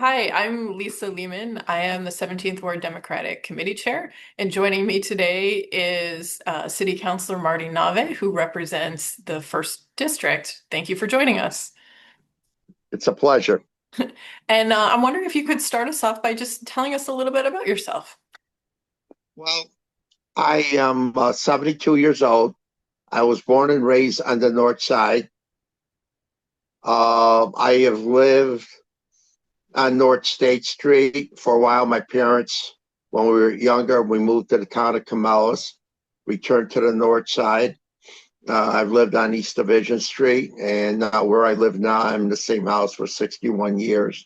Hi, I'm Lisa Lehman. I am the 17th Ward Democratic Committee Chair, and joining me today is City Councilor Marty Nave, who represents the First District. Thank you for joining us. It's a pleasure. And I'm wondering if you could start us off by just telling us a little bit about yourself. Well, I am 72 years old. I was born and raised on the North Side. I have lived on North State Street for a while. My parents, when we were younger, we moved to the town of Camellus, returned to the North Side. I've lived on East Division Street, and where I live now, I'm in the same house for 61 years.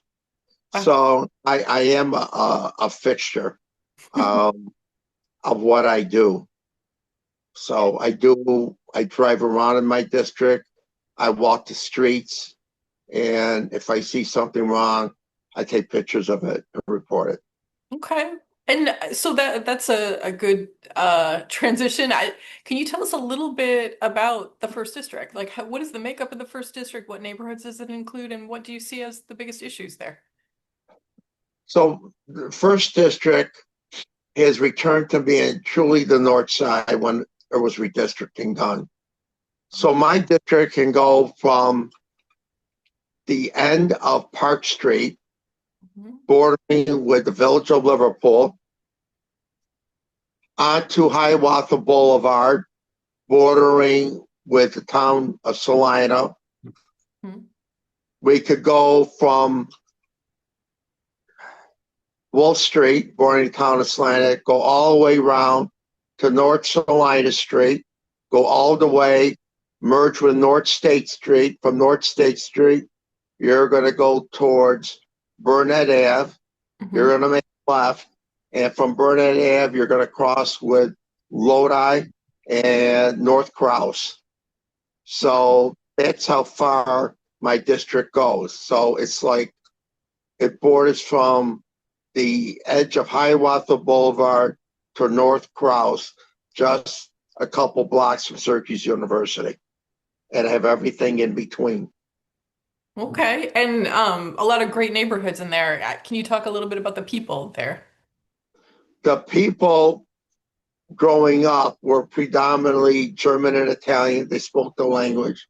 Wow. So I am a fixture um, of what I do. So I drive around in my district. I walk the streets. And if I see something wrong, I take pictures of it and report it. Okay. And so that's a good transition. Can you tell us a little bit about the First District? Like, what is the makeup of the First District? What neighborhoods does it include? And what do you see as the biggest issues there? So the first district has returned to being truly the north side when there was redistricting done. So my district can go from the end of Park Street, Mhm. bordering with the village of Liverpool, onto Hiawatha Boulevard, bordering with the town of Salina. Mhm. We could go from Wolf Street, bordering the town of Salina, go all the way around to North Salina Street, go all the way, merge with North State Street. From North State Street, you're going to go towards Burnett Ave. You're Mhm. going to make a left. And from Burnett Ave, you're going to cross with Lodi and North Crouse. So that's how far my district goes. So it's like it borders from the edge of Hiawatha Boulevard to North Crouse, just a couple blocks from Syracuse University, and have everything in between. Okay. And a lot of great neighborhoods in there. Can you talk a little bit about the people there? The people growing up were predominantly German and Italian. They spoke the language.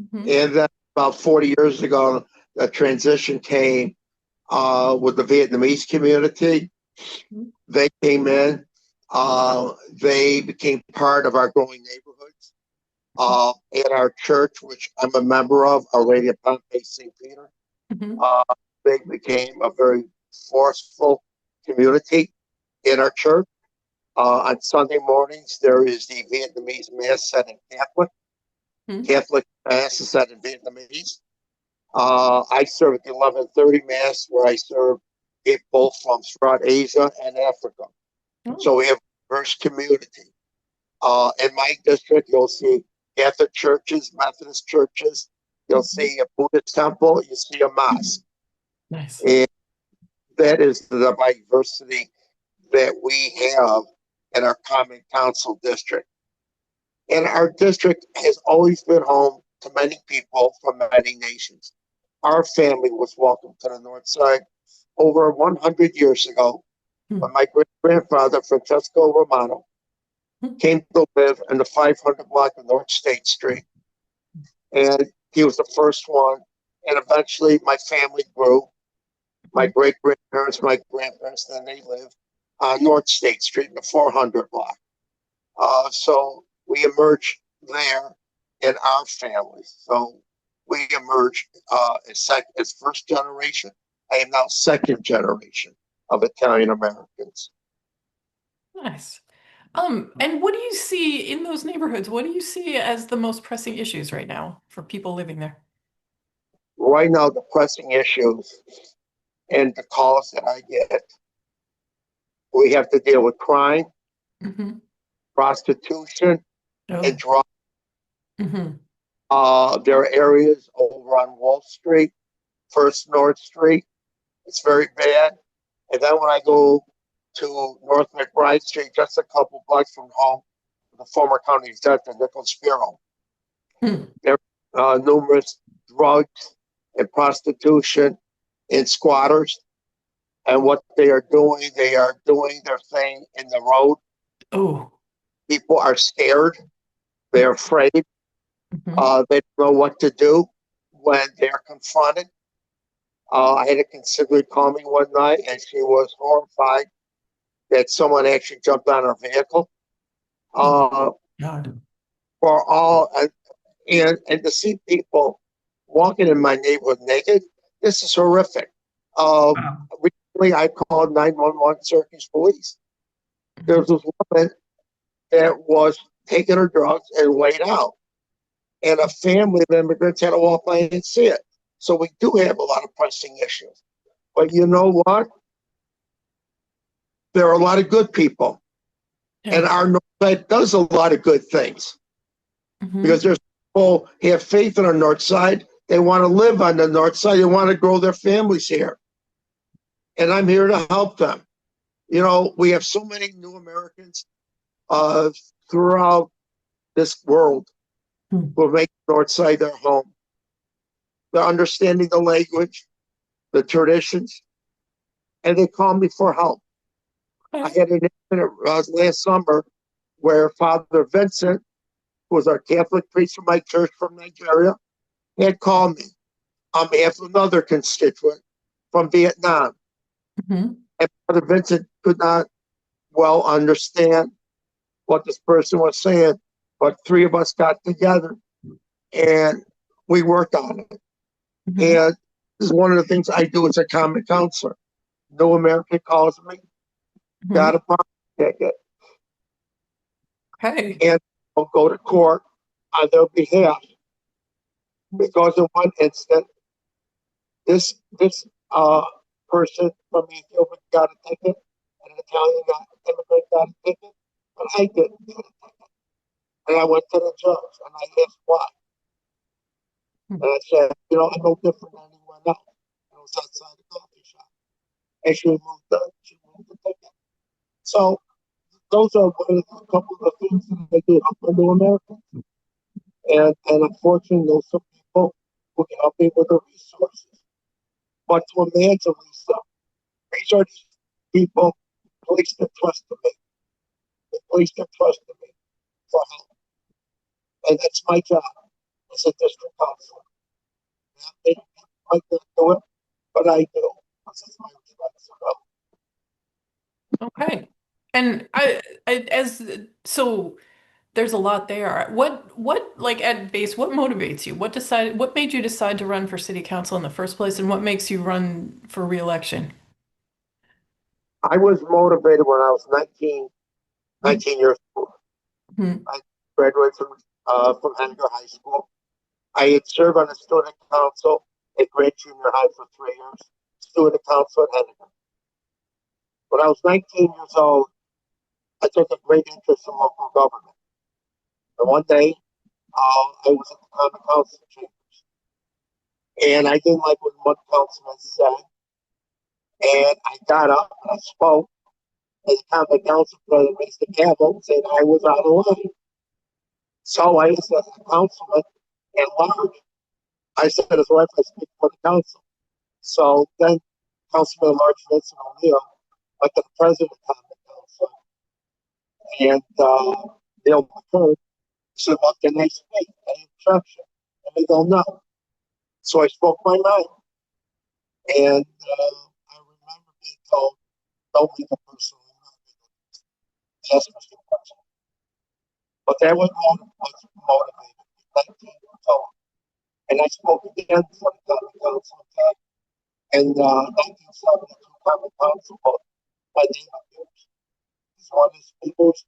Mhm. And then about 40 years ago, the transition came with the Vietnamese community. They came in. They became part of our growing neighborhoods. In our church, which I'm a member of, Our Lady of Pompey St. Peter, Mhm. uh, they became a very forceful community in our church. On Sunday mornings, there is the Vietnamese Mass said in Catholic. Mhm. Catholic Mass is said in Vietnamese. I serve at the 11:30 Mass, where I serve people from throughout Asia and Africa. Oh. So we have a diverse community. In my district, you'll see Catholic churches, Methodist churches. You'll Mhm. see a Buddhist temple. You see a mosque. Nice. And that is the diversity that we have in our common council district. And our district has always been home to many people from many nations. Our family was welcomed to the North Side over 100 years ago when my great grandfather, Francesco Romano, came to live in the 500 block of North State Street. And he was the first one. And eventually my family grew. My Mhm. great grandparents, my grandparents, then they lived on North State Street in the 400 block. So we emerged there in our family. So we emerged as first generation. I am now second generation of Italian Americans. Nice. And what do you see in those neighborhoods? What do you see as the most pressing issues right now for people living there? Right now, the pressing issues and the calls that I get, we have to deal with crime, Hmm. prostitution, and Oh. drugs. Hmm. There are areas over on Wall Street, First North Street. It's very bad. And then when I go to North McBride Street, just a couple blocks from home, the former county executive, Nicholas Spiro, Hmm. there are numerous drugs and prostitution and squatters. And what they are doing their thing in the road. Oh. People are scared. They're afraid. Mhm. They don't know what to do when they're confronted. I had a consigliere call me one night, and she was horrified that someone actually jumped on her vehicle. Oh, Uh, God. for all and to see people walking in my neighborhood naked, this is horrific. Uh, Wow. Recently, I called 911 Syracuse police. There Mhm. was this woman that was taking her drugs and laid out, and a family of immigrants had to walk by and see it. So we do have a lot of pressing issues. But you know what? There are a lot of good people, and Yeah. our North Side does a lot of good things Hmm. because there's people who have faith in our North Side. They want to live on the North Side. They want to grow their families here, and I'm here to help them. You know, we have so many new Americans uh, throughout this world who will make the North Side their home. They're understanding the language, the traditions, and they call me for help. I Okay. had an incident last summer where Father Vincent, who was our Catholic priest from my church from Nigeria, had called me on behalf of another constituent from Vietnam. Hmm. And Father Vincent could not well understand what this person was saying, but three of us got together and we worked on it. Hmm. And this is one of the things I do as a common counselor. No American calls me, got Hmm. a parking ticket, Okay. and I'll go to court on their behalf because in one instant, this person from Ethiopia got a ticket, and an Italian immigrant got a ticket, but I didn't get it. And I went to the judge and I asked why. And I said, you know, I'm no different than anyone else. And it was outside the coffee shop. And she moved the ticket. So those are one of a couple of the things that I do help into America. And unfortunately, there's some people who can help me with the resources. But to imagine, Lisa, these are these people place their trust in me. They place their trust in me for help. And that's my job as a district councilor. Now, they might not do it, but I do. This is my responsibility. Okay. And as so there's a lot there. What like at base, what motivates you? What made you decide to run for city council in the first place, and what makes you run for re-election? I was motivated when I was 19 years old. Mhm. I graduated from Henniger High School. I had served on the student council at Grant Junior High for 3 years, student council at Henniger. When I was 19 years old, I took a great interest in local government. And one day, I was at the common council chambers, and I didn't like what one councilman said. And I got up and I spoke, and the common council president raised the gavel and said I was out of line. So I asked the councilman at large, I said, "Is what if I speak for the council?" So then Councilman Large Vincent O'Neill went to the president of the council, and Neil McCurd said, "What can I speak? Any objection?" And they go, "No." So I spoke my mind, and I remember being told, "Don't make a personal remark." Yes, Mr. President. But that was motivated. 19 years old. And I spoke again for the common council in 1972 common council by David Hughes. He's one of the speakers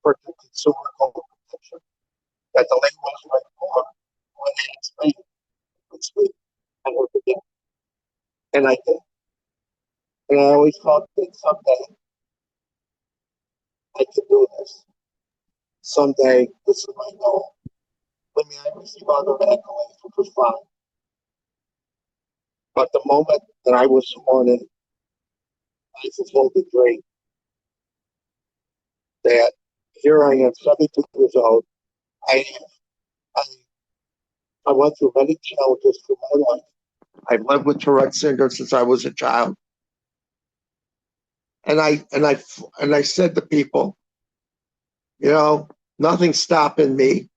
for the consumer code protection that the late was right for when they explained could speak and would begin. And I did. And I always thought that someday I could do this. Someday this is my goal. I mean, I received other accolades, which was fine. But the moment that I was sworn in, I fulfilled the dream that here I am, 72 years old. I, I, I went through many challenges through my life. I've lived with Tourette syndrome since I was a child. And I said to people, you know, nothing's stopping me.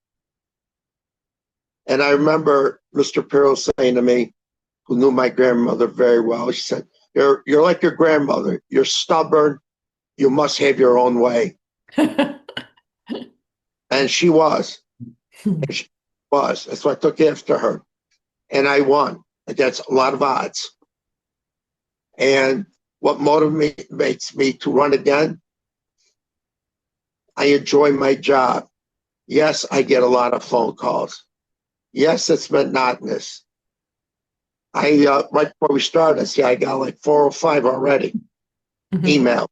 And I remember Mr. Pirro saying to me, who knew my grandmother very well, she said, "You're like your grandmother. You're stubborn. You must have your own way." And she was. And she was. That's why I took after her. And I won against a lot of odds. And what motivates me to run again, I enjoy my job. Yes, I get a lot of phone calls. Yes, it's monotonous. Right before we started, I got like 405 already Mhm. email.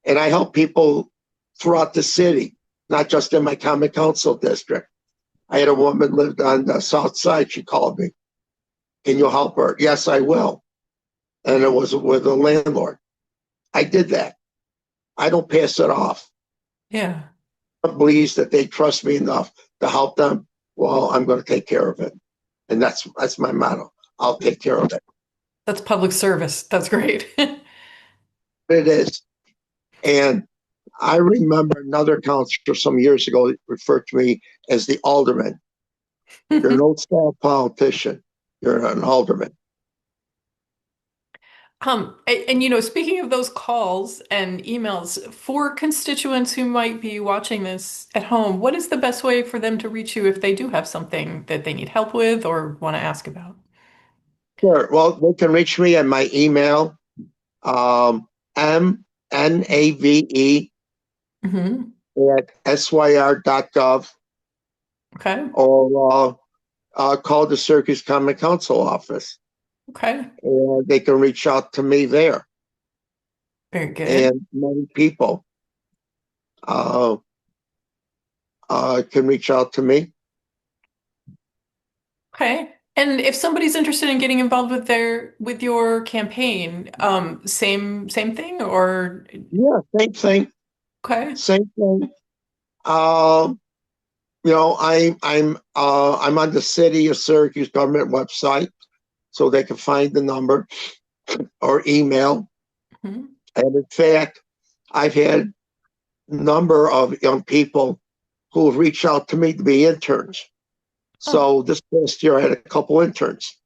And I help people throughout the city, not just in my common council district. I had a woman lived on the south side. She called me. "Can you help her?" "Yes, I will." And it was with a landlord. I did that. I don't pass it off. Yeah, Believes that they trust me enough to help them. Well, I'm going to take care of it. And that's my motto. I'll take care of it. that's public service. That's great. It is. And I remember another counselor some years ago referred to me as the alderman. "You're an old style politician. You're an alderman." Speaking of those calls and emails, for constituents who might be watching this at home, what is the best way for them to reach you if they do have something that they need help with or want to ask about? Sure. Well, they can reach me at my email, mnave Hmm. at syr.gov, Okay. or call the Syracuse Common Council office, Okay. and they can reach out to me there. Very good. And many people uh, can reach out to me. Okay. And if somebody's interested in getting involved with your campaign, same thing or Yeah, same thing. okay. Same thing. Um, I'm on the City of Syracuse government website, so they can find the number or email. Mhm. And in fact, I've had a number of young people who have reached out to me to be interns. Oh, So this past year, I had a couple interns.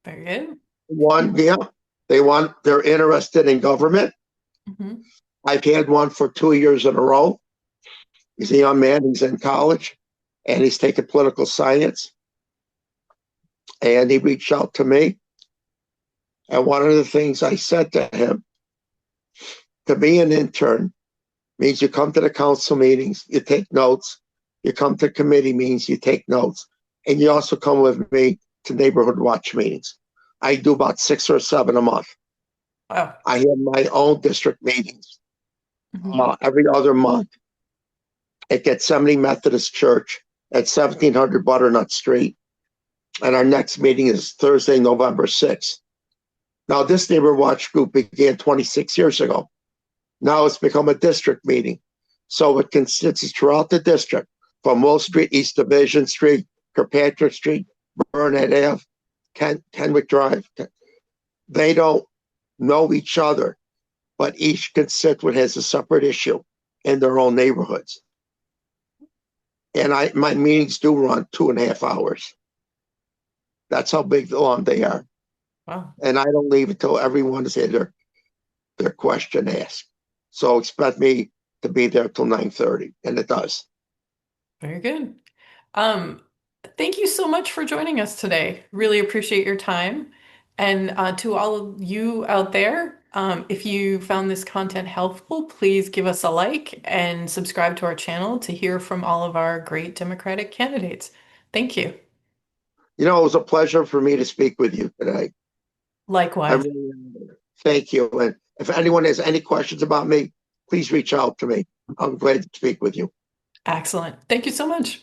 very good. One, yeah, they're interested in government. Hmm. I've had one for 2 years in a row. He's a young man. He's in college, and he's taking political science. And he reached out to me. And one of the things I said to him, to be an intern means you come to the council meetings, you take notes. You come to committee meetings, you take notes. And you also come with me to neighborhood watch meetings. I do about 6 or 7 a month. Wow. I have my own district meetings Hmm. every other month at Gethsemane Methodist Church at 1700 Butternut Street. And our next meeting is Thursday, November 6th. Now, this neighborhood watch group began 26 years ago. Now it's become a district meeting. So it consists throughout the district, from Will Street, East Division Street, Kirkpatrick Street, Burnett Ave, Kenwick Drive. They don't know each other, but each constituent has a separate issue in their own neighborhoods. And my meetings do run 2.5 hours. That's how big long they are. Wow. And I don't leave until everyone has had their question asked. So expect me to be there till 9:30, and it does. Very good. Um, Thank you so much for joining us today. Really appreciate your time. And to all of you out there, if you found this content helpful, please give us a like and subscribe to our channel to hear from all of our great Democratic candidates. Thank you. It was a pleasure for me to speak with you today. I Likewise. really thank you. And if anyone has any questions about me, please reach out to me. I'm glad to speak with you. Excellent. Thank you so much.